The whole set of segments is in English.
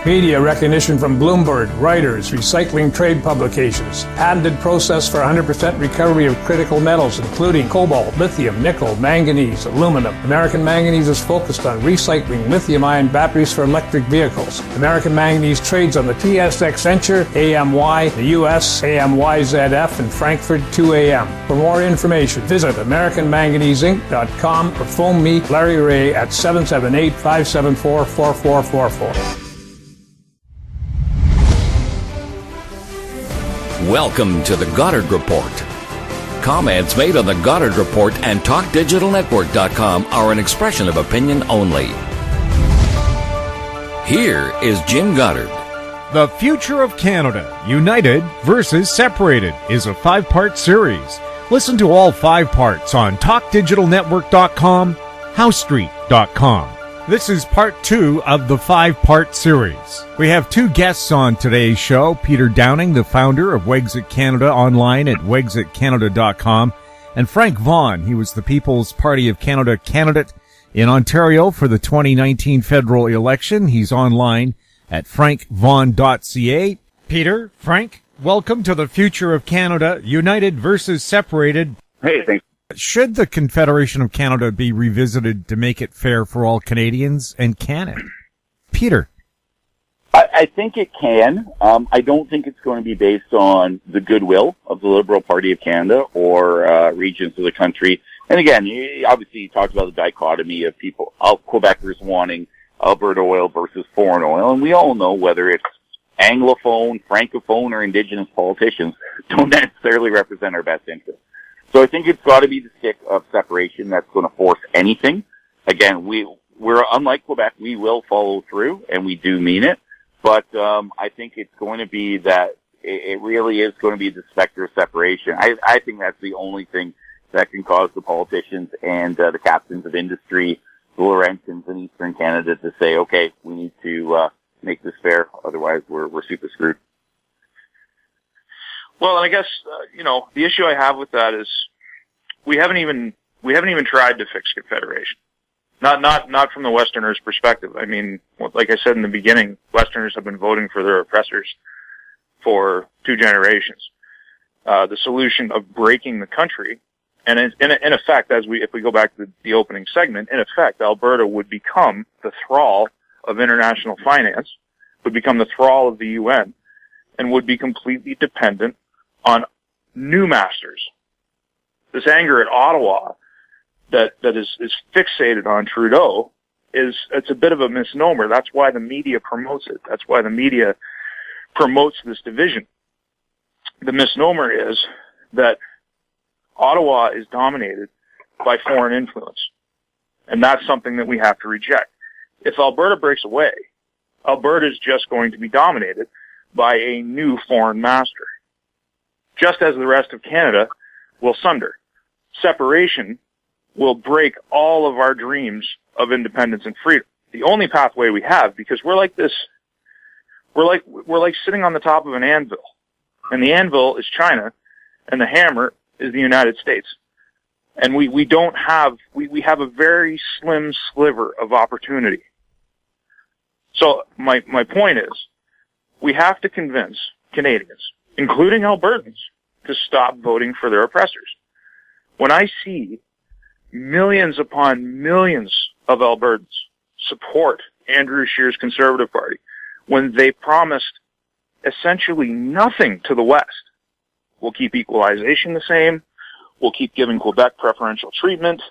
Media recognition from Bloomberg, Reuters, recycling trade publications. Patented process for 100% recovery of critical metals, including cobalt, lithium, nickel, manganese, aluminum. American Manganese is focused on recycling lithium-ion batteries for electric vehicles. American Manganese trades on the TSX Venture, AMY, the US, AMYZF, and Frankfurt 2AM. For more information, visit AmericanManganeseInc.com or phone me, Larry Ray, at 778-574-4444. Welcome to the Goddard Report. Comments made on the Goddard Report and TalkDigitalNetwork.com are an expression of opinion only. Here is Jim Goddard. The Future of Canada, United versus Separated, is a 5-part series. Listen to all 5 parts on TalkDigitalNetwork.com, HoweStreet.com. This is part 2 of the 5-part series. We have 2 guests on today's show. Peter Downing, the founder of Wexit Canada, online at wexitcanada.com, and Frank Vaughan. He was the People's Party of Canada candidate in Ontario for the 2019 federal election. He's online at frankvaughan.ca. Peter, Frank, welcome to the Future of Canada, United versus Separated. Hey, thanks. Should the Confederation of Canada be revisited to make it fair for all Canadians, and can it? Peter. I think it can. I don't think it's going to be based on the goodwill of the Liberal Party of Canada or regions of the country. And again, obviously you talked about the dichotomy of people, of Quebecers wanting Alberta oil versus foreign oil, and we all know whether it's Anglophone, Francophone, or Indigenous politicians don't necessarily represent our best interests. So I think it's got to be the stick of separation that's going to force anything. Again, we're unlike Quebec. We will follow through, and we do mean it. But I think it's going to be that it really is going to be the specter of separation. I think that's the only thing that can cause the politicians and the captains of industry, the Laurentians in Eastern Canada, to say, okay, we need to make this fair. Otherwise, we're super screwed. Well, and I guess, the issue I have with that is we haven't even tried to fix Confederation. Not from the Westerners' perspective. I mean, like I said in the beginning, Westerners have been voting for their oppressors for 2 generations. The solution of breaking the country, and in effect, if we go back to the opening segment, in effect, Alberta would become the thrall of international finance, would become the thrall of the UN, and would be completely dependent on new masters. This anger at Ottawa that is fixated on Trudeau it's a bit of a misnomer. That's why the media promotes it. That's why the media promotes this division. The misnomer is that Ottawa is dominated by foreign influence. And that's something that we have to reject. If Alberta breaks away, Alberta is just going to be dominated by a new foreign master, just as the rest of Canada will sunder. Separation will break all of our dreams of independence and freedom. The only pathway we have, because we're like sitting on the top of an anvil, and the anvil is China, and the hammer is the United States. And we have a very slim sliver of opportunity. So my point is, we have to convince Canadians, including Albertans, to stop voting for their oppressors. When I see millions upon millions of Albertans support Andrew Scheer's Conservative Party, when they promised essentially nothing to the West, we'll keep equalization the same, we'll keep giving Quebec preferential treatment,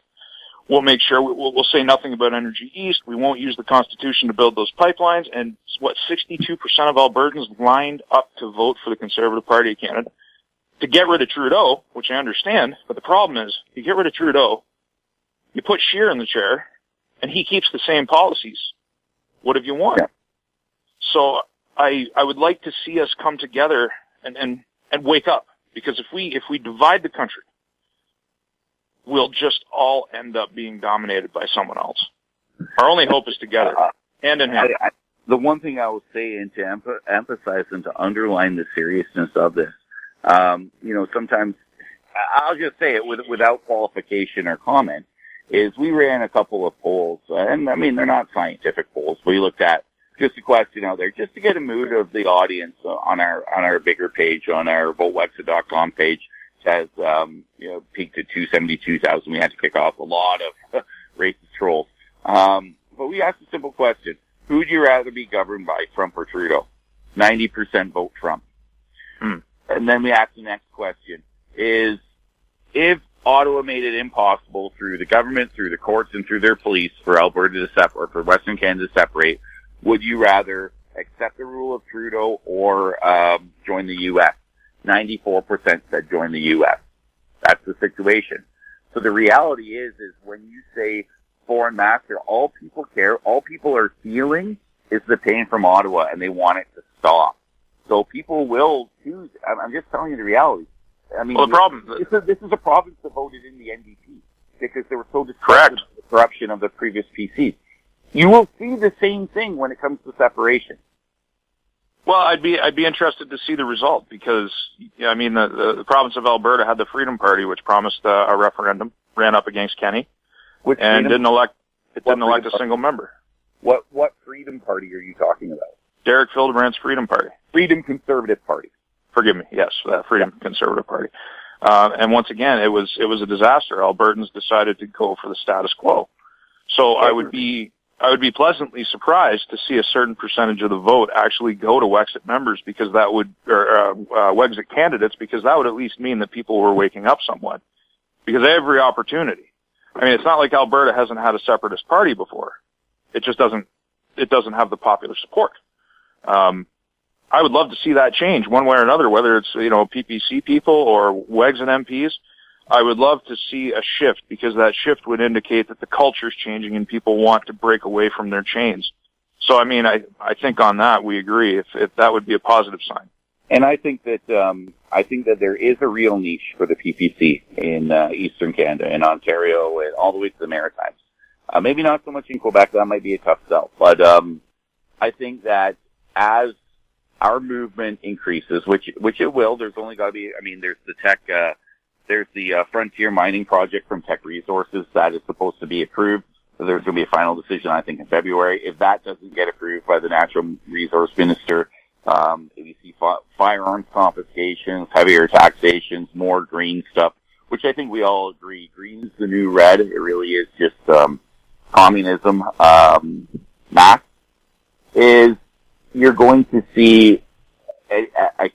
we'll make sure we'll say nothing about Energy East, we won't use the Constitution to build those pipelines, and 62% of Albertans lined up to vote for the Conservative Party of Canada to get rid of Trudeau, which I understand, but the problem is, you get rid of Trudeau, you put Scheer in the chair, and he keeps the same policies. What have you won? Yeah. So I would like to see us come together and wake up, because if we divide the country, we'll just all end up being dominated by someone else. Our only hope is together, hand in hand. The one thing I will say, and to emphasize and to underline the seriousness of this, sometimes I'll just say it without qualification or comment, is we ran a couple of polls, and I mean, they're not scientific polls. We looked at just a question out there, just to get a mood of the audience on our bigger page, on our votewexit.com page, which has peaked at 272,000. We had to kick off a lot of racist trolls. But we asked a simple question: who would you rather be governed by, Trump or Trudeau? 90% vote Trump. And then we asked the next question: is if Ottawa made it impossible through the government, through the courts, and through their police for Alberta to separate, or for Western Canada to separate, would you rather accept the rule of Trudeau or join the U.S.? 94% said join the U.S. That's the situation. So the reality is when you say foreign master, all people care, all people are feeling is the pain from Ottawa, and they want it to stop. So people will choose. I'm just telling you the reality. I mean, well, the problem, this is a province that voted in the NDP because they were so distracted with the corruption of the previous PC. You will see the same thing when it comes to separation. Well, I'd be interested to see the result because, I mean, the province of Alberta had the Freedom Party, which promised a referendum, ran up against Kenny, and didn't elect a single member. What Freedom Party are you talking about? Derek Fildebrands' Freedom Party. Freedom Conservative Party. Forgive me, yes, Freedom Conservative Party. And once again, it was a disaster. Albertans decided to go for the status quo. So I would be pleasantly surprised to see a certain percentage of the vote actually go to Wexit members, because that would, or Wexit candidates, because that would at least mean that people were waking up somewhat. Because every opportunity. I mean, it's not like Alberta hasn't had a separatist party before. It just doesn't have the popular support. I would love to see that change one way or another, whether it's, PPC people or Wexit MPs. I would love to see a shift, because that shift would indicate that the culture's changing and people want to break away from their chains. So, I mean, I think on that we agree, if that would be a positive sign. And I think that there is a real niche for the PPC in Eastern Canada, in Ontario, and all the way to the Maritimes. Maybe not so much in Quebec, that might be a tough sell. But I think that as our movement increases, which it will, there's only got to be, there's the Frontier Mining Project from Tech Resources that is supposed to be approved. So there's going to be a final decision, I think, in February. If that doesn't get approved by the Natural Resource Minister, if you see firearms confiscations, heavier taxations, more green stuff, which I think we all agree, green is the new red. It really is just communism mass, is you're going to see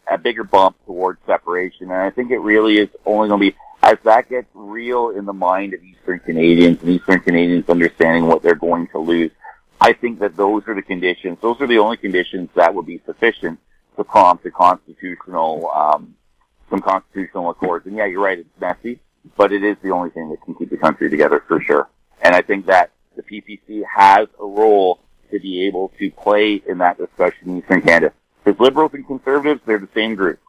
a bigger bump towards separation. And I think it really is only going to be, as that gets real in the mind of Eastern Canadians, and Eastern Canadians understanding what they're going to lose, I think that those are the only conditions that would be sufficient to prompt a constitutional, some constitutional accords. And yeah, you're right, it's messy, but it is the only thing that can keep the country together for sure. And I think that the PPC has a role to be able to play in that discussion in Eastern Canada. Because liberals and conservatives, they're the same group.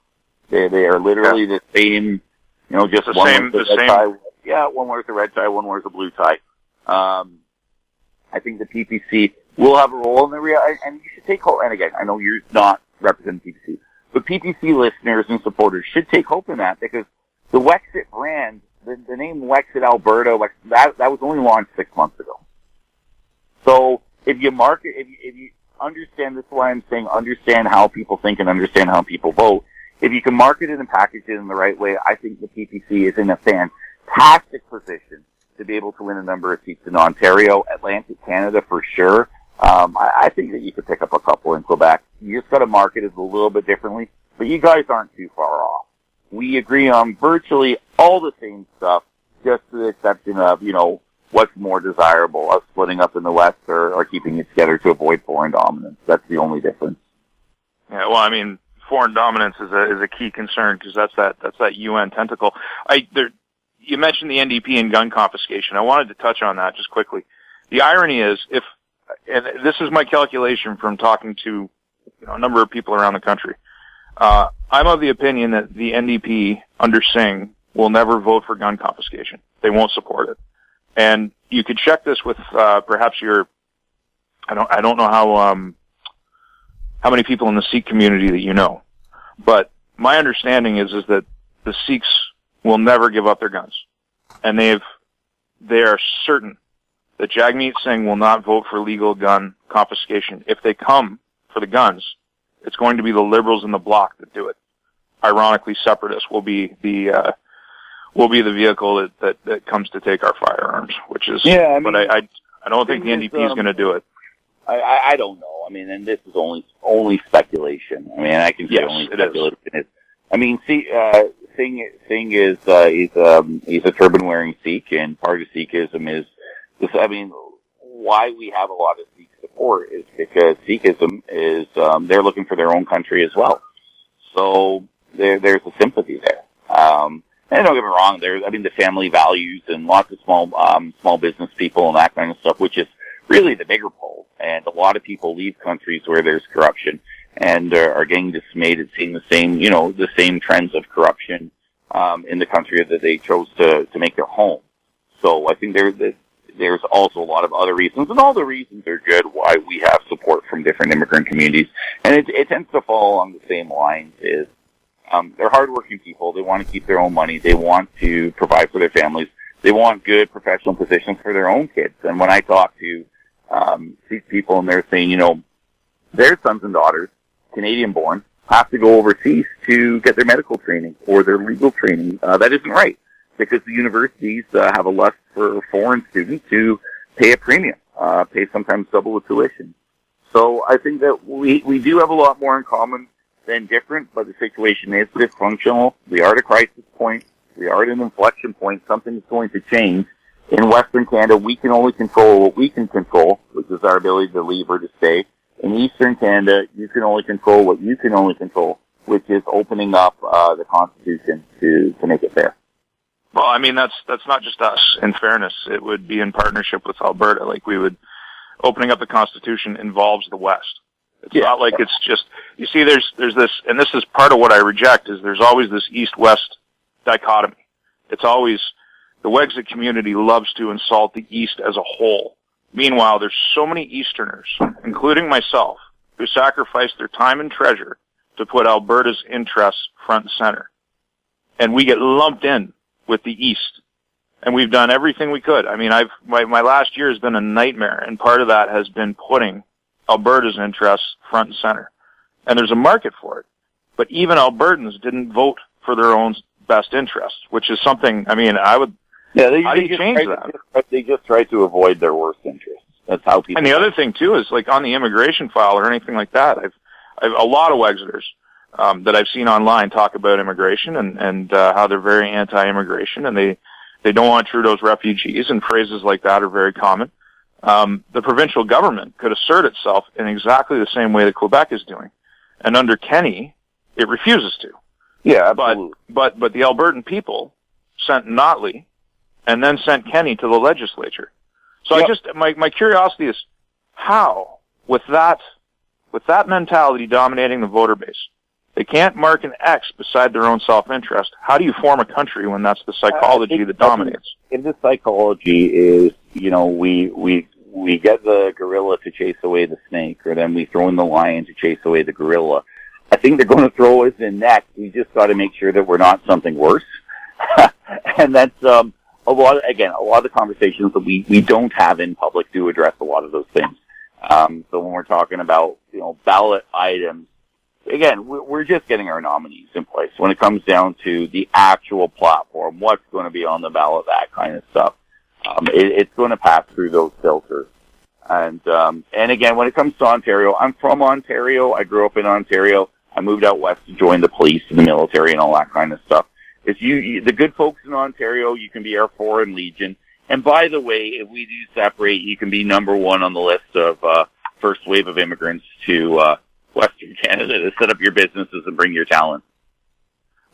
They are literally the same, just one wears a red tie. Yeah, one wears a red tie, one wears a blue tie. I think the PPC will have a role in the and you should take hope. And again, I know you're not representing PPC, but PPC listeners and supporters should take hope in that, because the Wexit brand, the name Wexit Alberta, that was only launched 6 months ago. So if you market, if you understand, this is why I'm saying understand how people think and understand how people vote. If you can market it and package it in the right way, I think the PPC is in a fantastic position to be able to win a number of seats in Ontario, Atlantic Canada for sure. I think that you could pick up a couple in Quebec. You just got to market it a little bit differently, but you guys aren't too far off. We agree on virtually all the same stuff, just to the exception of, what's more desirable, us splitting up in the West or keeping it together to avoid foreign dominance. That's the only difference. Yeah, well, foreign dominance is a key concern, because that's that UN tentacle. You mentioned the NDP and gun confiscation. I wanted to touch on that just quickly. The irony is, and this is my calculation from talking to a number of people around the country, I'm of the opinion that the NDP under Singh will never vote for gun confiscation. They won't support it. And you could check this with perhaps I don't know how many people in the Sikh community that you know, but my understanding is that the Sikhs will never give up their guns, and they are certain that Jagmeet Singh will not vote for legal gun confiscation. If they come for the guns, it's going to be the Liberals in the bloc that do it. Ironically, separatists will be the vehicle that comes to take our firearms, which is. Yeah, I mean, but I don't think the NDP is going to do it. I don't know. I mean, and this is only speculation. I mean, I can say only speculation. I mean, Singh is he's a turban wearing Sikh, and part of Sikhism is this. I mean, why we have a lot of Sikh support is because Sikhism is they're looking for their own country as well. So there's a sympathy there. And don't get me wrong, the family values and lots of small business people and that kind of stuff, which is really the bigger pull. And a lot of people leave countries where there's corruption and are getting dismayed at seeing the same trends of corruption in the country that they chose to make their home. So I think there's also a lot of other reasons, and all the reasons are good why we have support from different immigrant communities. And it tends to fall along the same lines is they're hardworking people. They want to keep their own money. They want to provide for their families. They want good professional positions for their own kids. And when I talk to Sikh people, and they're saying, their sons and daughters, Canadian-born, have to go overseas to get their medical training or their legal training. That isn't right, because the universities have a lust for foreign students to pay a premium, pay sometimes double the tuition. So I think that we do have a lot more in common than different, but the situation is dysfunctional. We are at a crisis point. We are at an inflection point. Something's going to change. In Western Canada, we can only control what we can control, which is our ability to leave or to stay. In Eastern Canada, you can only control what you can only control, which is opening up the Constitution to make it fair. Well, I mean, that's not just us. In fairness, it would be in partnership with Alberta. Like, opening up the Constitution involves the West. It's not like it's just, you see, there's this, and this is part of what I reject, is there's always this East-West dichotomy. It's always, the Wexit community loves to insult the East as a whole. Meanwhile, there's so many Easterners, including myself, who sacrifice their time and treasure to put Alberta's interests front and center. And we get lumped in with the East. And we've done everything we could. I mean, my last year has been a nightmare, and part of that has been putting Alberta's interests front and center. And there's a market for it. But even Albertans didn't vote for their own best interests, which is something, I mean, how do you change that? They just try to avoid their worst interests. That's how people. And the other thing too is, like, on the immigration file or anything like that, I've a lot of Wexiters that I've seen online talk about immigration and how they're very anti-immigration, and they don't want Trudeau's refugees, and phrases like that are very common. The provincial government could assert itself in exactly the same way that Quebec is doing. And under Kenny, it refuses to. Yeah, absolutely. But the Albertan people sent Notley and then sent Kenny to the legislature. So my curiosity is, how, with that mentality dominating the voter base, they can't mark an X beside their own self-interest. How do you form a country when that's the psychology that dominates? If the psychology is, we get the gorilla to chase away the snake, or then we throw in the lion to chase away the gorilla, I think they're going to throw us in next. We just got to make sure that we're not something worse. And that's a lot of the conversations that we don't have in public do address a lot of those things. So when we're talking about, ballot items, again, we're just getting our nominees in place. When it comes down to the actual platform, what's going to be on the ballot, that kind of stuff, it's going to pass through those filters. And again, when it comes to Ontario, I'm from Ontario. I grew up in Ontario. I moved out west to join the police and the military and all that kind of stuff. It's the good folks in Ontario, you can be our Foreign Legion. And by the way, if we do separate, you can be number one on the list of first wave of immigrants to Western Canada to set up your businesses and bring your talent.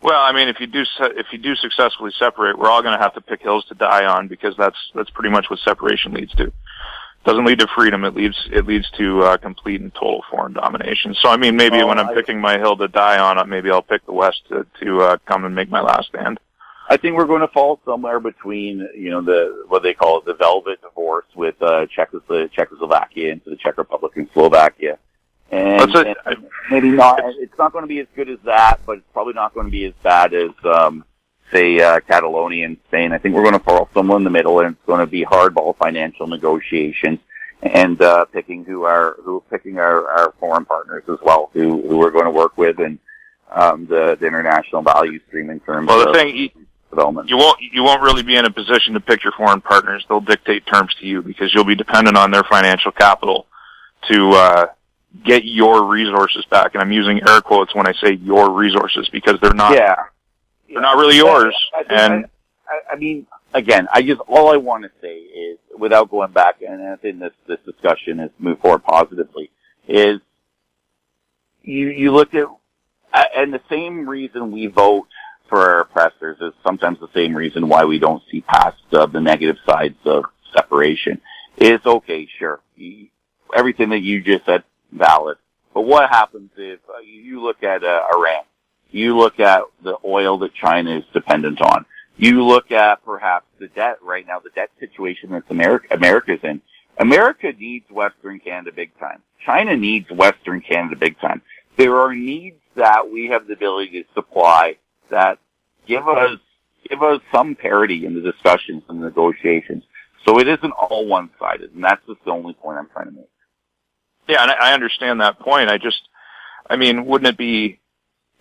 Well, I mean, if you do successfully separate, we're all going to have to pick hills to die on, because that's pretty much what separation leads to. It doesn't lead to freedom. It leads to complete and total foreign domination. So, I mean, maybe when I'm picking my hill to die on, maybe I'll pick the West to come and make my last stand. I think we're going to fall somewhere between, what they call it, the velvet divorce with Czechoslovakia into the Czech Republic and Slovakia. And maybe not. It's not going to be as good as that, but it's probably not going to be as bad as say, Catalonia in Spain. I think we're going to fall somewhere in the middle, and it's going to be hardball financial negotiations and picking our foreign partners as well, who we're going to work with, and the international value stream in terms of development. You won't really be in a position to pick your foreign partners. They'll dictate terms to you because you'll be dependent on their financial capital to get your resources back. And I'm using air quotes when I say your resources because they're not. They're not really yours. I mean, again, all I want to say is, without going back, and I think this discussion has moved forward positively, is you look at, and the same reason we vote for our oppressors is sometimes the same reason why we don't see past the negative sides of separation. Is okay, sure, everything that you just said, valid. But what happens if you look at Iran? You look at the oil that China is dependent on. You look at perhaps the debt right now, the debt situation that America's in. America needs Western Canada big time. China needs Western Canada big time. There are needs that we have the ability to supply that give us some parity in the discussions and the negotiations. So it isn't all one-sided, and that's just the only point I'm trying to make. Yeah, and I understand that point.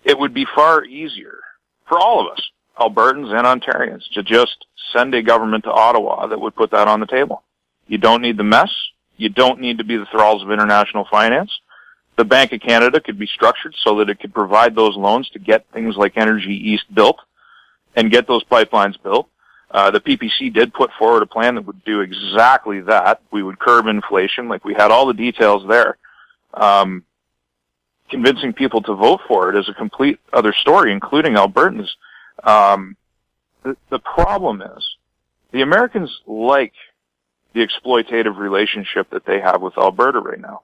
It would be far easier for all of us, Albertans and Ontarians, to just send a government to Ottawa that would put that on the table. You don't need the mess. You don't need to be the thralls of international finance. The Bank of Canada could be structured so that it could provide those loans to get things like Energy East built and get those pipelines built. The PPC did put forward a plan that would do exactly that. We would curb inflation. Like, we had all the details there. Convincing people to vote for it is a complete other story, including Albertans. The problem is the Americans like the exploitative relationship that they have with Alberta right now.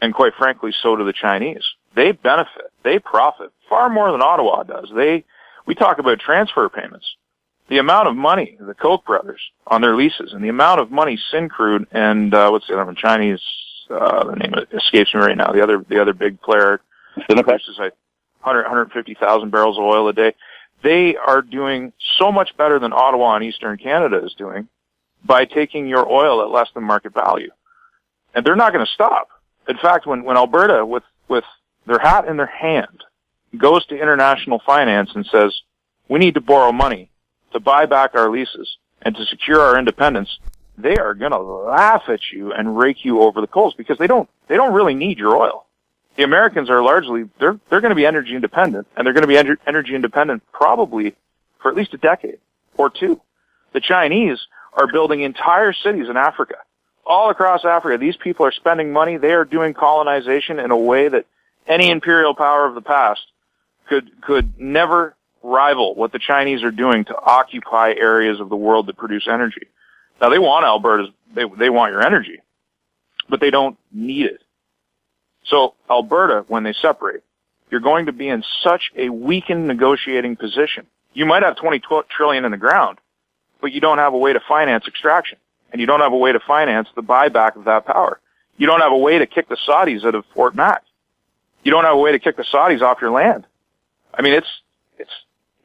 And quite frankly, so do the Chinese. They benefit. They profit far more than Ottawa does. We talk about transfer payments. The amount of money, the Koch brothers on their leases, and the amount of money Syncrude and, what's the other one, Chinese, the name escapes me right now, the other big player, produces 150,000 barrels of oil a day. They are doing so much better than Ottawa and Eastern Canada is doing by taking your oil at less than market value. And they're not going to stop. In fact, when Alberta, with their hat in their hand, goes to international finance and says, we need to borrow money to buy back our leases and to secure our independence, they are going to laugh at you and rake you over the coals because they don't really need your oil. The Americans are largely, they're going to be energy independent, and they're going to be energy independent probably for at least a decade or two. The Chinese are building entire cities in Africa. All across Africa, these people are spending money. They are doing colonization in a way that any imperial power of the past could never rival what the Chinese are doing to occupy areas of the world that produce energy. Now, they want Alberta's, they want your energy, but they don't need it. So Alberta, when they separate, you're going to be in such a weakened negotiating position. You might have $20 trillion in the ground, but you don't have a way to finance extraction, and you don't have a way to finance the buyback of that power. You don't have a way to kick the Saudis out of Fort Mac. You don't have a way to kick the Saudis off your land. I mean,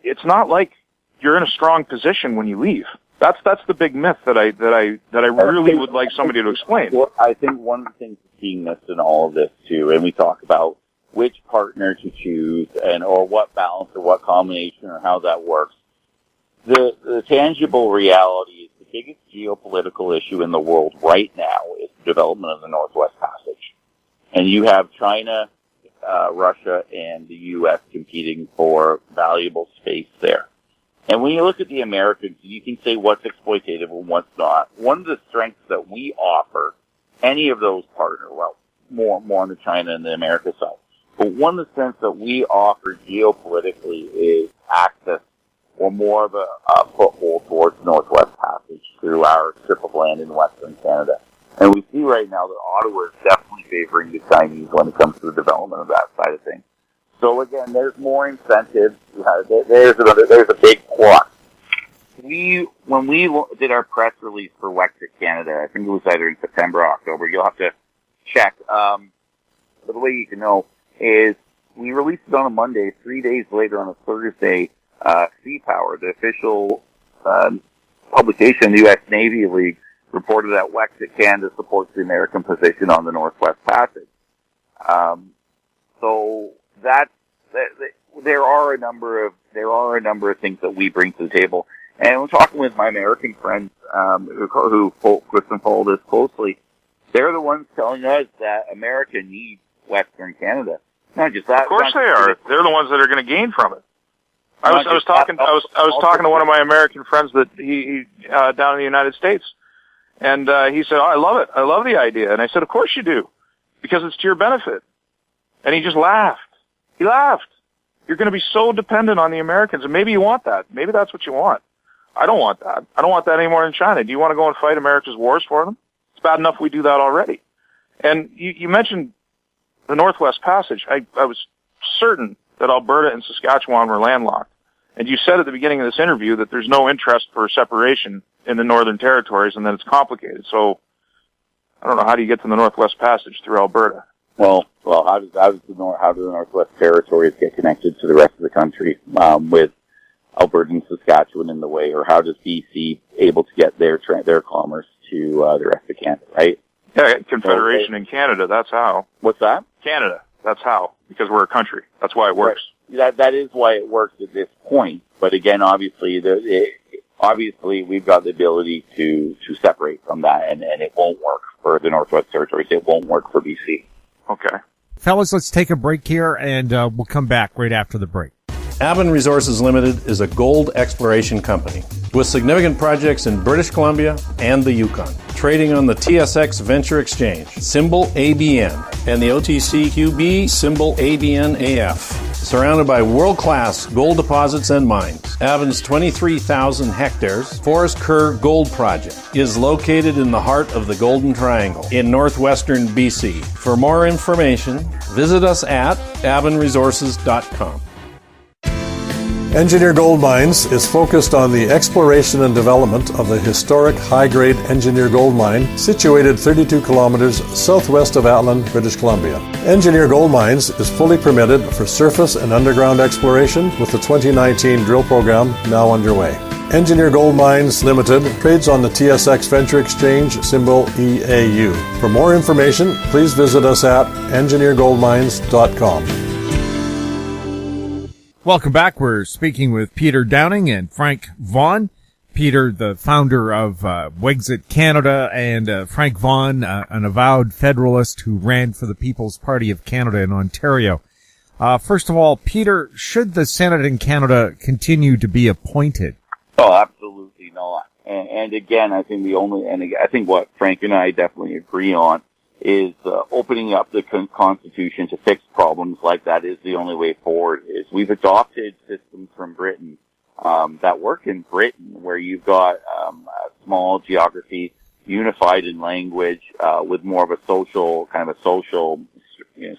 it's not like you're in a strong position when you leave. That's the big myth that I really would like somebody to explain. Well, I think one of the things that's being missed in all of this too, and we talk about which partner to choose or what balance or what combination or how that works. The tangible reality is the biggest geopolitical issue in the world right now is the development of the Northwest Passage. And you have China, Russia, and the U.S. competing for valuable space there. And when you look at the Americans, you can say what's exploitative and what's not. One of the strengths that we offer any of those partners, well, more on the China and the America side, but one of the strengths that we offer geopolitically is access or more of a foothold towards the Northwest Passage through our strip of land in Western Canada. And we see right now that Ottawa is definitely favoring the Chinese when it comes to the development of that side of things. So again, there's more incentives. There's a big plus. When we did our press release for Wexit Canada, I think it was either in September or October, you'll have to check. But the way you can know is we released it on a Monday. 3 days later, on a Thursday, Sea Power, the official publication of the U.S. Navy League, reported that Wexit Canada supports the American position on the Northwest Passage. So there are a number of things that we bring to the table. And we're talking with my American friends who follow this closely. They're the ones telling us that America needs Western Canada. Not just that. Of course they are. They're the ones that are going to gain from it. I was talking to one of my American friends that he down in the United States, and he said, "Oh, I love it. I love the idea." And I said, "Of course you do, because it's to your benefit." And he just laughed. He laughed. You're going to be so dependent on the Americans, and maybe you want that. Maybe that's what you want. I don't want that. I don't want that any more than China. Do you want to go and fight America's wars for them? It's bad enough we do that already. And you mentioned the Northwest Passage. I was certain that Alberta and Saskatchewan were landlocked. And you said at the beginning of this interview that there's no interest for separation in the Northern Territories and that it's complicated. So I don't know, how do you get to the Northwest Passage through Alberta? Well, how do the Northwest Territories get connected to the rest of the country with Alberta and Saskatchewan in the way, or how does BC able to get their commerce to the rest of Canada, right? Yeah, Confederation in Canada, that's how. What's that? Canada, that's how, because we're a country. That's why it works. Right. That is why it works at this point. But again, obviously we've got the ability to separate from that, and it won't work for the Northwest Territories. It won't work for BC. Okay. Fellas, let's take a break here, and we'll come back right after the break. Aben Resources Limited is a gold exploration company with significant projects in British Columbia and the Yukon, trading on the TSX Venture Exchange, symbol ABN, and the OTCQB, symbol ABNAF. Surrounded by world-class gold deposits and mines, Aben's 23,000 hectares Forest Kerr Gold Project is located in the heart of the Golden Triangle in northwestern BC. For more information, visit us at abenresources.com. Engineer Gold Mines is focused on the exploration and development of the historic high-grade Engineer Gold Mine situated 32 kilometers southwest of Atlin, British Columbia. Engineer Gold Mines is fully permitted for surface and underground exploration with the 2019 drill program now underway. Engineer Gold Mines Limited trades on the TSX Venture Exchange, symbol EAU. For more information, please visit us at engineergoldmines.com. Welcome back. We're speaking with Peter Downing and Frank Vaughan. Peter, the founder of Wexit Canada, and Frank Vaughan, an avowed federalist who ran for the People's Party of Canada in Ontario. First of all, Peter, should the Senate in Canada continue to be appointed? Oh, absolutely not. And again, I think I think what Frank and I definitely agree on is opening up the Constitution to fix problems like that is the only way forward. We've adopted systems from Britain that work in Britain, where you've got a small geography, unified in language, with more of a social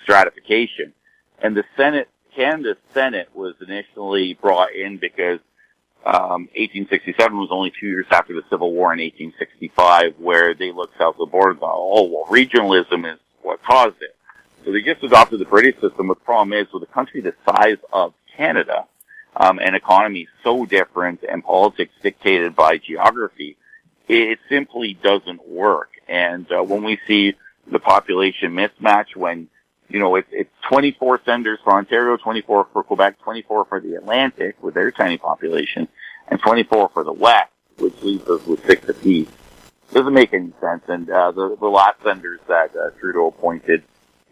stratification. And the Senate, Canada's Senate, was initially brought in because 1867 was only 2 years after the Civil War in 1865, where they looked south of the border and thought, oh, well, regionalism is what caused it. So they just adopted the British system. But the problem is, with a country the size of Canada, an economy so different and politics dictated by geography, it simply doesn't work. And when we see the population mismatch, when it's 24 senators for Ontario, 24 for Quebec, 24 for the Atlantic with their tiny population, and 24 for the West, which leaves us with 6 apiece. Doesn't make any sense. And the last senators that Trudeau appointed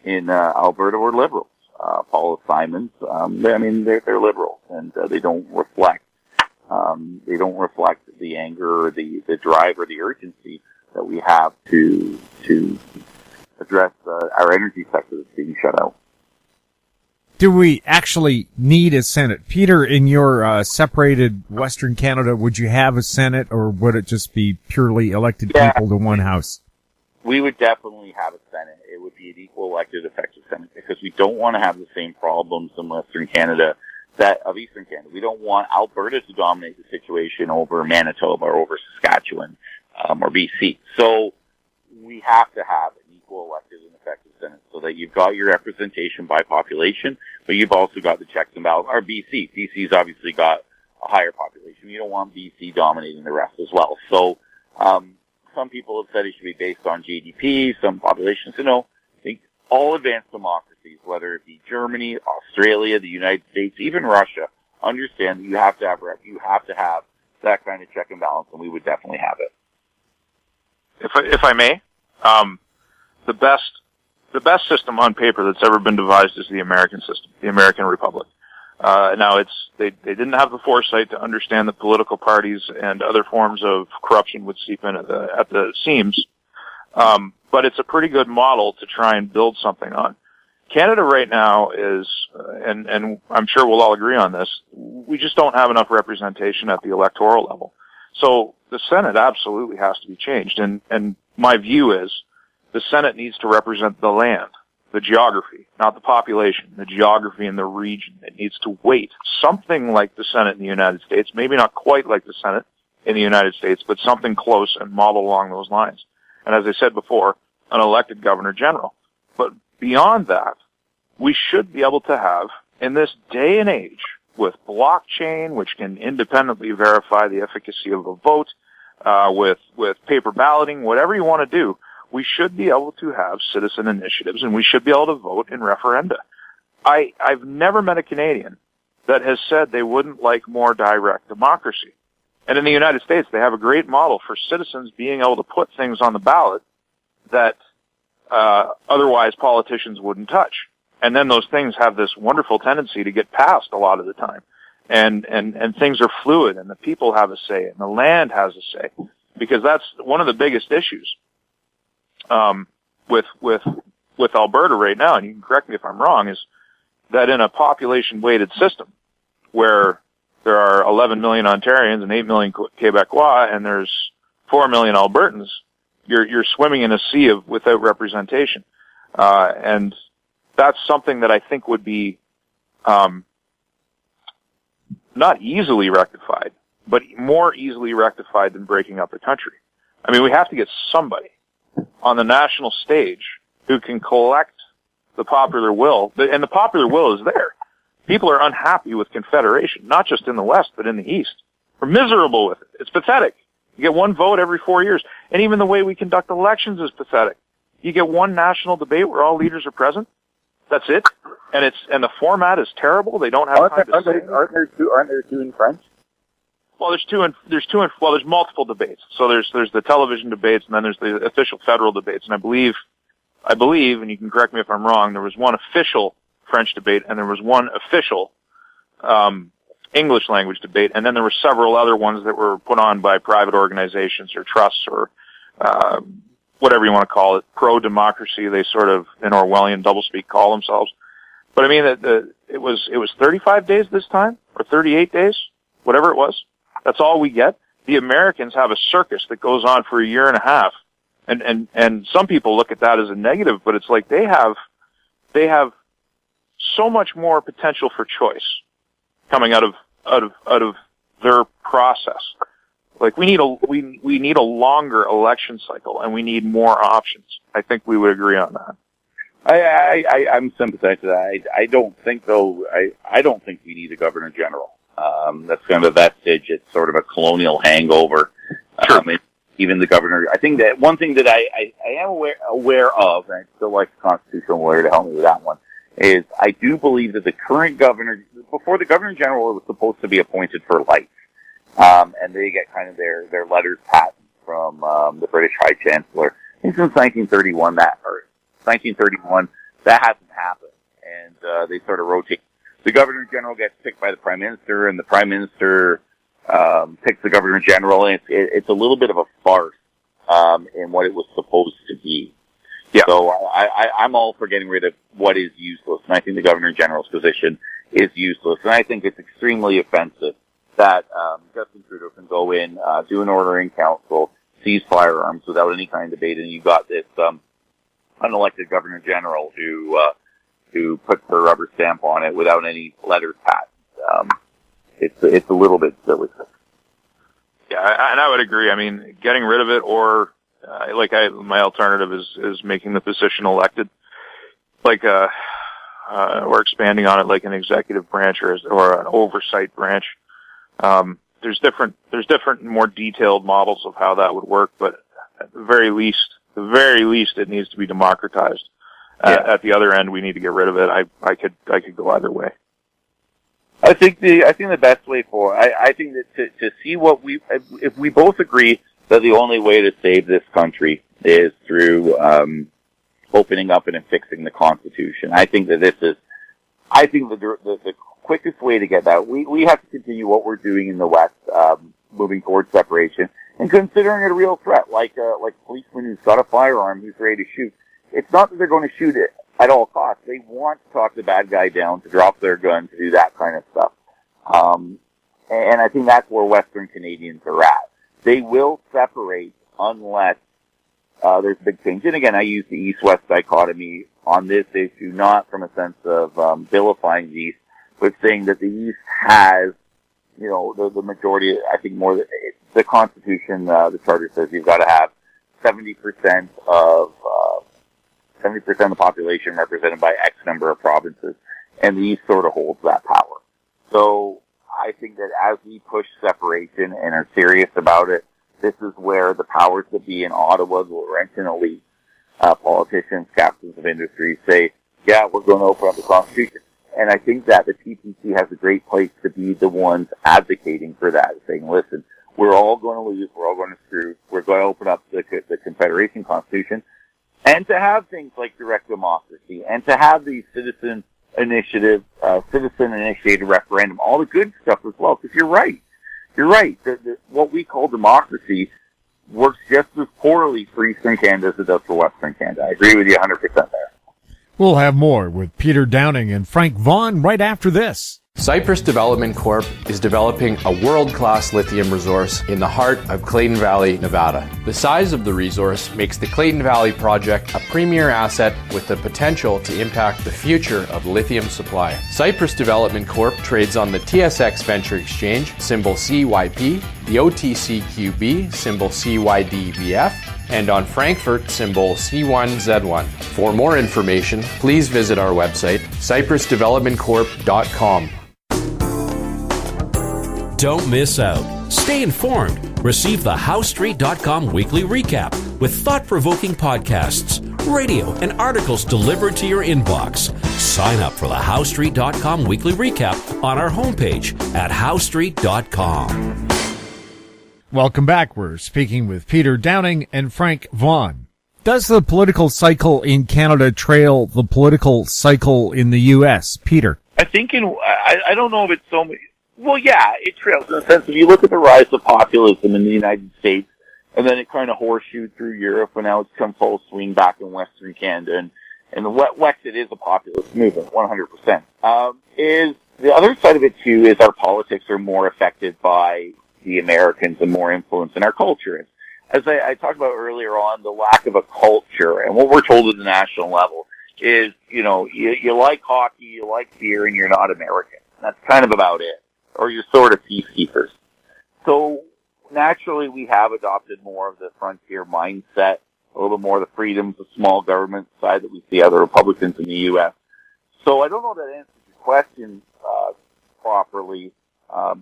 in Alberta were Liberals. Paul Simons, they're Liberals, and they don't reflect the anger or the drive or the urgency that we have to address our energy sector that's being shut out. Do we actually need a Senate? Peter, in your separated Western Canada, would you have a Senate, or would it just be purely elected people to one house? We would definitely have a Senate. It would be an equal elected effective Senate, because we don't want to have the same problems in Western Canada of Eastern Canada. We don't want Alberta to dominate the situation over Manitoba or over Saskatchewan or BC. So we have to have an equal elected and effective Senate, so that you've got your representation by population, but you've also got the checks and balances. Or BC's obviously got a higher population. You don't want BC dominating the rest as well. So, some people have said it should be based on GDP. Some populations, I think all advanced democracies, whether it be Germany, Australia, the United States, even Russia, understand that you have to have that kind of check and balance, and we would definitely have it. If I may, the best system on paper that's ever been devised is the American system, the American Republic. Now they didn't have the foresight to understand that political parties and other forms of corruption would seep in at the seams. But it's a pretty good model to try and build something on. Canada right now is, and I'm sure we'll all agree on this, we just don't have enough representation at the electoral level. So the Senate absolutely has to be changed. And my view is the Senate needs to represent the land, the geography, not the population, the geography and the region. It needs to weight something like the Senate in the United States, maybe not quite like the Senate in the United States, but something close and model along those lines. And as I said before, an elected governor general. But beyond that, we should be able to have, in this day and age, with blockchain, which can independently verify the efficacy of a vote, with paper balloting, whatever you want to do, we should be able to have citizen initiatives, and we should be able to vote in referenda. I've never met a Canadian that has said they wouldn't like more direct democracy. And in the United States, they have a great model for citizens being able to put things on the ballot that otherwise politicians wouldn't touch. And then those things have this wonderful tendency to get passed a lot of the time. And things are fluid, and the people have a say, and the land has a say, because that's one of the biggest issues with Alberta right now, and you can correct me if I'm wrong, is that in a population-weighted system where there are 11 million Ontarians and 8 million Quebecois, and there's 4 million Albertans, you're swimming in a sea without representation. And that's something that I think would be not easily rectified, but more easily rectified than breaking up the country. I mean, we have to get somebody on the national stage who can collect the popular will, and the popular will is there. People are unhappy with Confederation, not just in the West, but in the East. We're miserable with it. It's pathetic. You get one vote every 4 years, and even the way we conduct elections is pathetic. You get one national debate where all leaders are present. That's it, and the format is terrible. They don't have time to say. Aren't there two in French? Well, there's multiple debates. So there's the television debates, and then there's the official federal debates. And I believe, and you can correct me if I'm wrong, there was one official French debate, and there was one official English language debate, and then there were several other ones that were put on by private organizations or trusts or whatever you want to call it, pro-democracy. They sort of, in Orwellian doublespeak, call themselves. But I mean, it was 35 days this time, or 38 days, whatever it was. That's all we get. The Americans have a circus that goes on for a year and a half, and some people look at that as a negative, but it's like they have so much more potential for choice coming out of their process. Like we need a longer election cycle, and we need more options. I think we would agree on that. I'm sympathetic to that. I don't think though. I don't think we need a governor general. That's kind of vestige. It's sort of a colonial hangover. Sure. Even the governor. I think that one thing that I am aware of, and I still like the constitutional lawyer to help me with that one, is I do believe that the current governor, before the governor general, was supposed to be appointed for life. And they get kind of their letters patent from the British High Chancellor. I think since 1931 that hasn't happened, and they sort of rotate. The governor general gets picked by the prime minister, and the prime minister picks the governor general, and it's a little bit of a farce in what it was supposed to be. Yeah. So I'm all for getting rid of what is useless, and I think the governor general's position is useless, and I think it's extremely offensive that Justin Trudeau can go in, do an order in council, seize firearms without any kind of debate, and you've got this unelected governor general who puts the rubber stamp on it without any letters passed. It's a little bit silly. Yeah, and I would agree. I mean, getting rid of it, or my alternative is making the position elected, or expanding on it like an executive branch or an oversight branch. There's different more detailed models of how that would work, but at the very least, it needs to be democratized. At the other end, we need to get rid of it. I could go either way. I think the best way I think that to see if we both agree that the only way to save this country is through opening up and fixing the Constitution. I think that the quickest way to get that, we have to continue what we're doing in the West, moving towards separation, and considering it a real threat, like a policeman who's got a firearm who's ready to shoot. It's not that they're going to shoot it at all costs. They want to talk the bad guy down, to drop their gun, to do that kind of stuff. And I think that's where Western Canadians are at. They will separate unless there's a big change. And again, I use the East-West dichotomy on this issue, not from a sense of vilifying the East, but saying that the East has, the majority, I think more, the Constitution, the Charter says you've got to have 70% of the population represented by X number of provinces, and the East sort of holds that power. So I think that as we push separation and are serious about it, this is where the powers that be in Ottawa, the Laurentian elite, politicians, captains of industry say, yeah, we're going to open up the Constitution. And I think that the PPC has a great place to be the ones advocating for that, saying, listen, we're all going to lose, we're all going to screw, we're going to open up the Confederation Constitution, and to have things like direct democracy, and to have these citizen-initiated referendum, all the good stuff as well, because you're right. What we call democracy works just as poorly for Eastern Canada as it does for Western Canada. I agree with you 100% there. We'll have more with Peter Downing and Frank Vaughan right after this. Cypress Development Corp. is developing a world-class lithium resource in the heart of Clayton Valley, Nevada. The size of the resource makes the Clayton Valley project a premier asset with the potential to impact the future of lithium supply. Cypress Development Corp. trades on the TSX Venture Exchange, symbol CYP, the OTCQB, symbol CYDVF, and on Frankfurt, symbol C1Z1. For more information, please visit our website, cypressdevelopmentcorp.com. Don't miss out. Stay informed. Receive the HowStreet.com weekly recap with thought-provoking podcasts, radio, and articles delivered to your inbox. Sign up for the HowStreet.com weekly recap on our homepage at HowStreet.com. Welcome back. We're speaking with Peter Downing and Frank Vaughan. Does the political cycle in Canada trail the political cycle in the U.S.? Peter? I think I don't know if it's so many. Well, yeah, it trails in the sense if you look at the rise of populism in the United States, and then it kind of horseshoed through Europe, and now it's come full swing back in Western Canada, and the Wexit is a populist movement, 100%. Is the other side of it too is our politics are more affected by the Americans and more influence in our culture. As I talked about earlier on, the lack of a culture, and what we're told at the national level is, you like hockey, you like beer, and you're not American. That's kind of about it. Or you're sort of peacekeepers. So naturally we have adopted more of the frontier mindset, a little bit more of the freedoms of small government side that we see other Republicans in the U.S. So I don't know if that answers your question properly.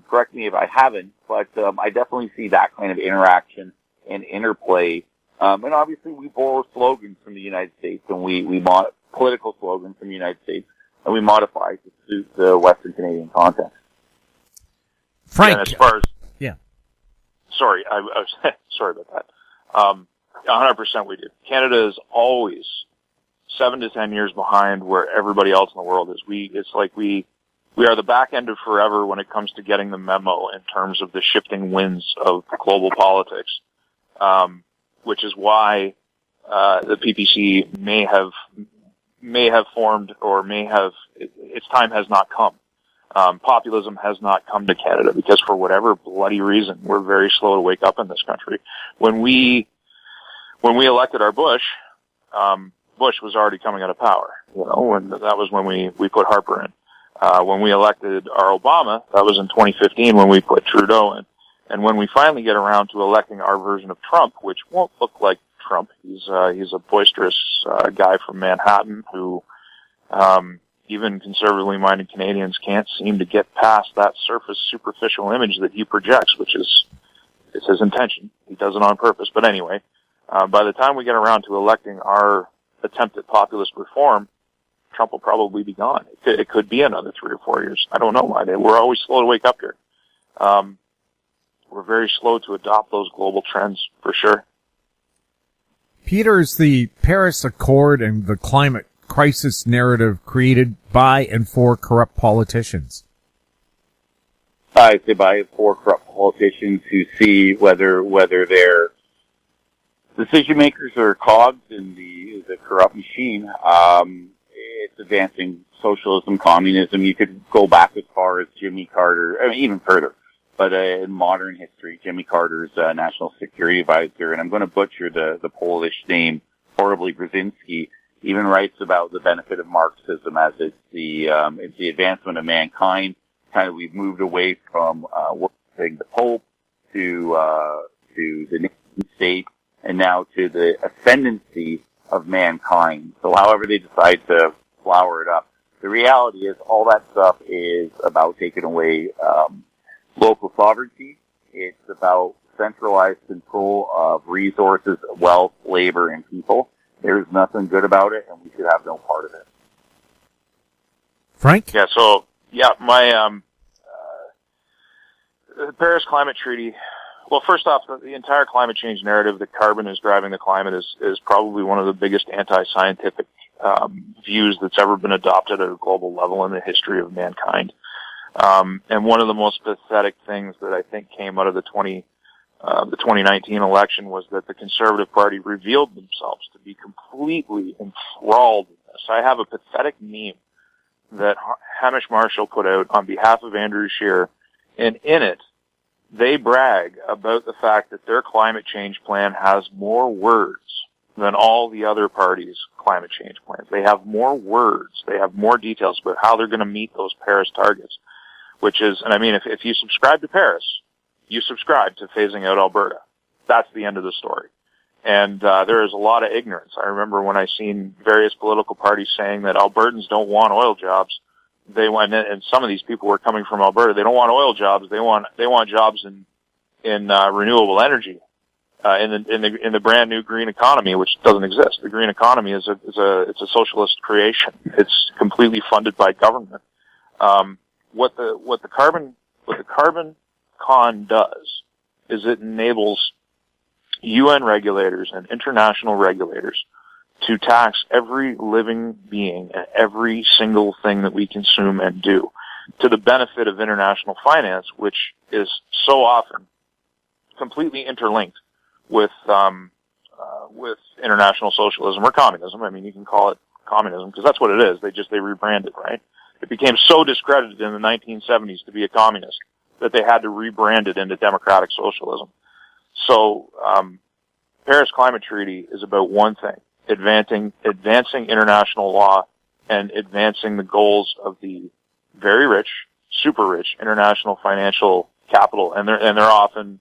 Correct me if I haven't, but I definitely see that kind of interaction and interplay. And obviously we borrow slogans from the United States, and we political slogans from the United States, and we modify to suit the Western Canadian context. Frank. And as far as, yeah. Sorry, I was sorry about that. 100% we do. Canada is always 7 to 10 years behind where everybody else in the world is. It's like we are the back end of forever when it comes to getting the memo in terms of the shifting winds of global politics, which is why the PPC may have formed or its time has not come. Populism has not come to Canada because for whatever bloody reason, we're very slow to wake up in this country. When we elected our Bush was already coming out of power, and that was when we put Harper in. When we elected our Obama, that was in 2015 when we put Trudeau in. And when we finally get around to electing our version of Trump, which won't look like Trump, he's a boisterous guy from Manhattan who even conservatively minded Canadians can't seem to get past that superficial image that he projects, which is, it's his intention. He does it on purpose. But anyway, by the time we get around to electing our attempt at populist reform, Trump will probably be gone. It could be another 3 or 4 years. I don't know why. We're always slow to wake up here. We're very slow to adopt those global trends, for sure. Peter, is the Paris Accord and the climate crisis narrative created by and for corrupt politicians? I say by and for corrupt politicians who see whether they're decision makers or cogs in the corrupt machine. It's advancing socialism, communism. You could go back as far as Jimmy Carter, I mean, even further. But in modern history, Jimmy Carter's national security advisor, and I'm going to butcher the Polish name horribly, Brzezinski, even writes about the benefit of Marxism as it's the advancement of mankind. Kind of, we've moved away from worshiping the Pope to the nation state, and now to the ascendancy of mankind. So however they decide to flower it up, the reality is all that stuff is about taking away local sovereignty. It's about centralized control of resources, wealth, labor, and people. There's nothing good about it, and we should have no part of it. Frank? Yeah, so, my the Paris Climate Treaty, well, first off, the entire climate change narrative that carbon is driving the climate is probably one of the biggest anti-scientific views that's ever been adopted at a global level in the history of mankind. And one of the most pathetic things that I think came out of the 2019 election was that the Conservative Party revealed themselves to be completely enthralled in this. I have a pathetic meme that Hamish Marshall put out on behalf of Andrew Scheer, and in it, they brag about the fact that their climate change plan has more words than all the other parties' climate change plans. They have more words. They have more details about how they're going to meet those Paris targets, which is, and I mean, if you subscribe to Paris, you subscribe to phasing out Alberta. That's the end of the story. And there is a lot of ignorance. I remember when I seen various political parties saying that Albertans don't want oil jobs. They want, and some of these people were coming from Alberta. They don't want oil jobs. They want jobs in renewable energy, in the brand new green economy, which doesn't exist. The green economy it's a socialist creation. It's completely funded by government. What the carbon con does is it enables UN regulators and international regulators to tax every living being and every single thing that we consume and do, to the benefit of international finance, which is so often completely interlinked with international socialism or communism. I mean, you can call it communism because that's what it is. They rebranded, right? It became so discredited in the 1970s to be a communist that they had to rebrand it into democratic socialism. So, Paris Climate Treaty is about one thing: advancing international law and advancing the goals of the very rich, super rich international financial capital. And they're often,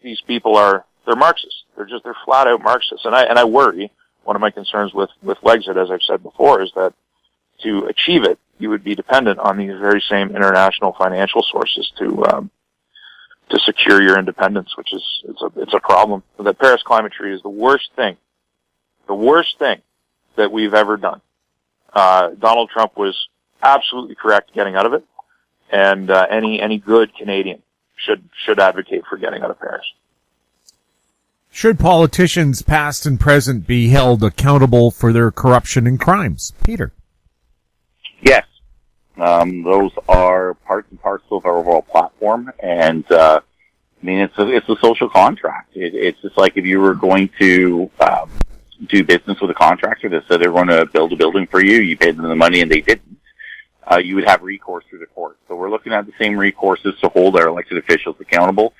these people they're Marxists. They're flat out Marxists. And I worry, one of my concerns with Wexit, as I've said before, is that to achieve it, you would be dependent on these very same international financial sources to secure your independence, which is, it's a problem. The Paris Climate Treaty is the worst thing that we've ever done. Donald Trump was absolutely correct getting out of it, and any good Canadian should advocate for getting out of Paris. Should politicians, past and present, be held accountable for their corruption and crimes? Peter? Yes. Those are parts and parcel of our overall platform, and I mean, it's a social contract. It's just like if you were going to do business with a contractor that said they're going to build a building for you, you paid them the money and they didn't, you would have recourse through the court. So we're looking at the same recourses to hold our elected officials accountable,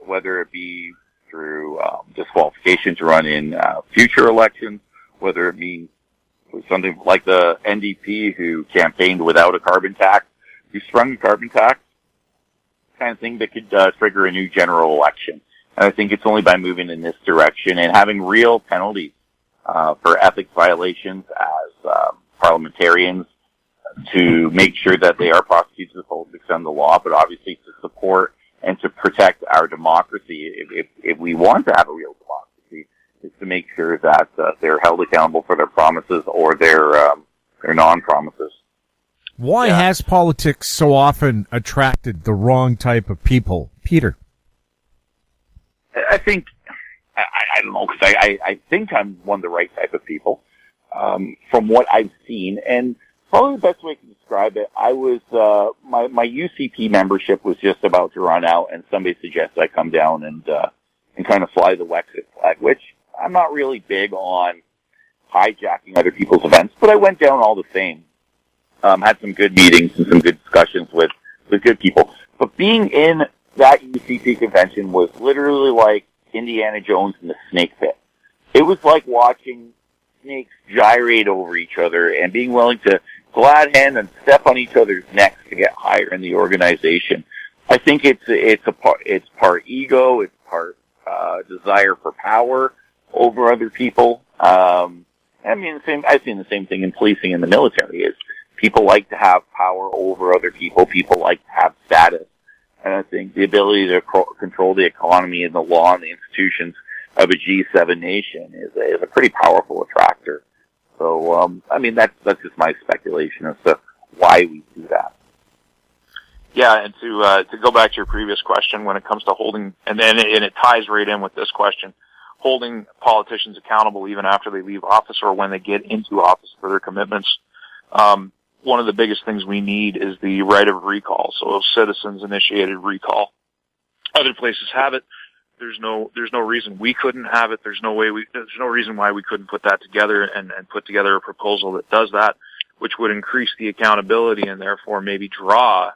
whether it be through disqualification to run in future elections, whether it be something like the NDP who campaigned without a carbon tax, who sprung a carbon tax, kind of thing that could trigger a new general election. And I think it's only by moving in this direction and having real penalties for ethics violations, as parliamentarians to make sure that they are prosecuted to the fullest extent of the law, but obviously to support and to protect our democracy. If we want to have a real democracy, is to make sure that they're held accountable for their promises or their non-promises. Why has politics so often attracted the wrong type of people, Peter? I think, I don't know, because I think I'm one of the right type of people, from what I've seen. And probably the best way to describe it, I was, my UCP membership was just about to run out, and somebody suggested I come down and kind of fly the Wexit flag, which I'm not really big on hijacking other people's events, but I went down all the same. Had some good meetings and some good discussions with good people. But being in that UCP convention was literally like Indiana Jones in the snake pit. It was like watching snakes gyrate over each other and being willing to glad hand and step on each other's necks to get higher in the organization. I think it's part ego, it's part desire for power over other people. I mean, I've seen the same thing in policing and the military. Is people like to have power over other people. People like to have status. And I think the ability to control the economy and the law and the institutions of a G7 nation is a pretty powerful attractor. So, I mean, that's just my speculation as to why we do that. Yeah, and to go back to your previous question, when it comes to holding, and it ties right in with this question, holding politicians accountable even after they leave office or when they get into office for their commitments. One of the biggest things we need is the right of recall, so a citizens-initiated recall. Other places have it. There's no reason we couldn't have it. There's no reason why we couldn't put that together and put together a proposal that does that, which would increase the accountability and therefore maybe draw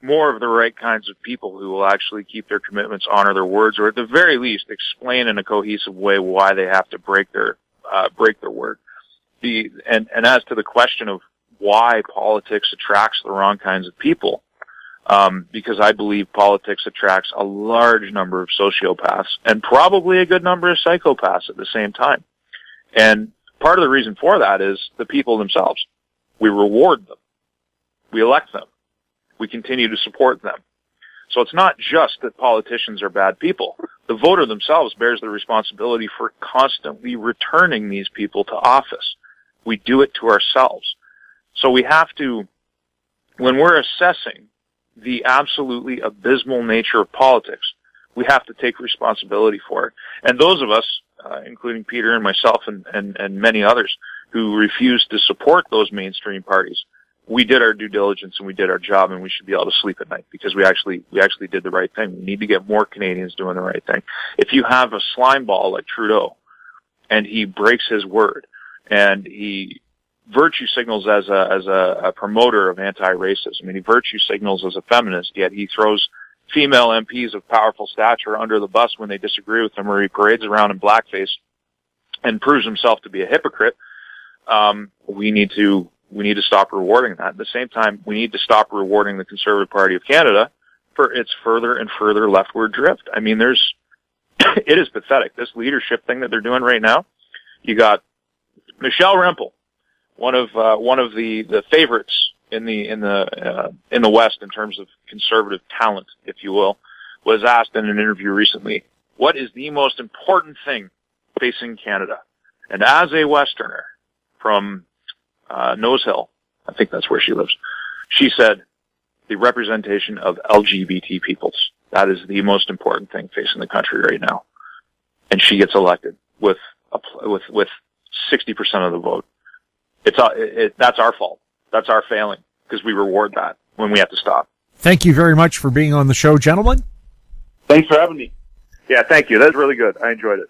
more of the right kinds of people who will actually keep their commitments, honor their words, or at the very least explain in a cohesive way why they have to break their word. And as to the question of why politics attracts the wrong kinds of people, because I believe politics attracts a large number of sociopaths and probably a good number of psychopaths at the same time. And part of the reason for that is the people themselves. We reward them. We elect them. We continue to support them. So it's not just that politicians are bad people. The voter themselves bears the responsibility for constantly returning these people to office. We do it to ourselves. So we have to, when we're assessing the absolutely abysmal nature of politics, we have to take responsibility for it. And those of us, including Peter and myself and many others who refuse to support those mainstream parties, we did our due diligence and we did our job, and we should be able to sleep at night because we actually did the right thing. We need to get more Canadians doing the right thing. If you have a slime ball like Trudeau and he breaks his word and he virtue signals as a promoter of anti-racism, and he virtue signals as a feminist, yet he throws female MPs of powerful stature under the bus when they disagree with him, or he parades around in blackface and proves himself to be a hypocrite. We need to stop rewarding that. At the same time, we need to stop rewarding the Conservative Party of Canada for its further and further leftward drift. I mean, it is pathetic. This leadership thing that they're doing right now. You got Michelle Rempel, one of the favorites in the West in terms of conservative talent, if you will, was asked in an interview recently, what is the most important thing facing Canada? And as a Westerner from Nose Hill, I think that's where she lives, she said the representation of LGBT peoples. That is the most important thing facing the country right now. And she gets elected with 60% of the vote. That's our fault. That's our failing because we reward that when we have to stop. Thank you very much for being on the show, gentlemen. Thanks for having me. Yeah, thank you. That's really good. I enjoyed it.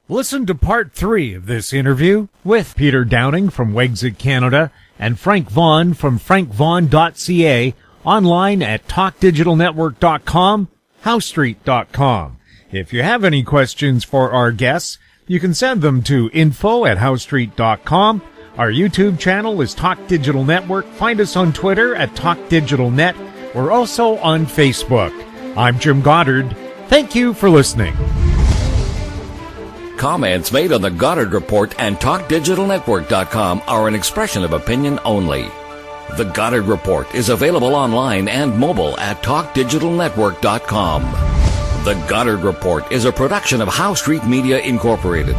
Listen to part 3 of this interview with Peter Downing from Wexit Canada and Frank Vaughan from frankvaughan.ca online at talkdigitalnetwork.com, howstreet.com. If you have any questions for our guests, you can send them to info@howstreet.com. Our YouTube channel is Talk Digital Network. Find us on Twitter at TalkDigitalNet. We're also on Facebook. I'm Jim Goddard. Thank you for listening. Comments made on the Goddard Report and TalkDigitalNetwork.com are an expression of opinion only. The Goddard Report is available online and mobile at TalkDigitalNetwork.com. The Goddard Report is a production of Howe Street Media Incorporated.